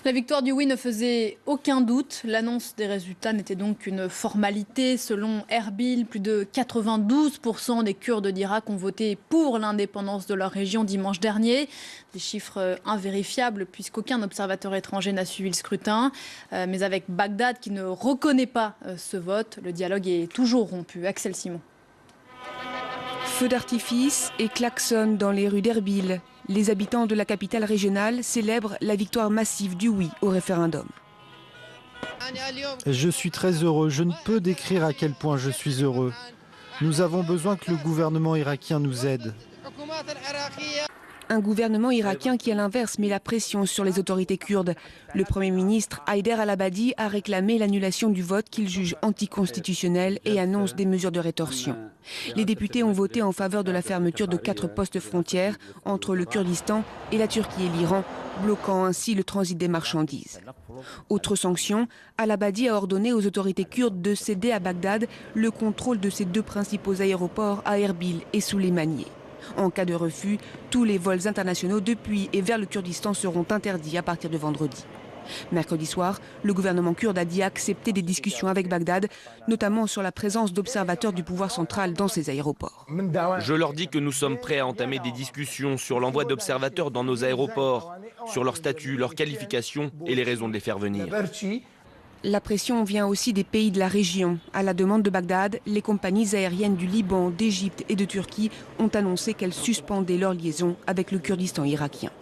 La victoire du oui ne faisait aucun doute. L'annonce des résultats n'était donc qu'une formalité. Selon Erbil, plus de 92% des Kurdes d'Irak ont voté pour l'indépendance de leur région dimanche dernier. Des chiffres invérifiables puisqu'aucun observateur étranger n'a suivi le scrutin. Mais avec Bagdad qui ne reconnaît pas ce vote, le dialogue est toujours rompu. Axel Simon. Feux d'artifice et klaxons dans les rues d'Erbil. Les habitants de la capitale régionale célèbrent la victoire massive du oui au référendum. Je suis très heureux. Je ne peux décrire à quel point je suis heureux. Nous avons besoin que le gouvernement irakien nous aide. Un gouvernement irakien qui, à l'inverse, met la pression sur les autorités kurdes. Le Premier ministre Haider al-Abadi a réclamé l'annulation du vote qu'il juge anticonstitutionnel et annonce des mesures de rétorsion. Les députés ont voté en faveur de la fermeture de 4 postes frontières entre le Kurdistan et la Turquie et l'Iran, bloquant ainsi le transit des marchandises. Autre sanction, al-Abadi a ordonné aux autorités kurdes de céder à Bagdad le contrôle de ses 2 principaux aéroports à Erbil et Souleymaniye. En cas de refus, tous les vols internationaux depuis et vers le Kurdistan seront interdits à partir de vendredi. Mercredi soir, le gouvernement kurde a dit accepter des discussions avec Bagdad, notamment sur la présence d'observateurs du pouvoir central dans ces aéroports. Je leur dis que nous sommes prêts à entamer des discussions sur l'envoi d'observateurs dans nos aéroports, sur leur statut, leurs qualifications et les raisons de les faire venir. La pression vient aussi des pays de la région. À la demande de Bagdad, les compagnies aériennes du Liban, d'Égypte et de Turquie ont annoncé qu'elles suspendaient leur liaison avec le Kurdistan irakien.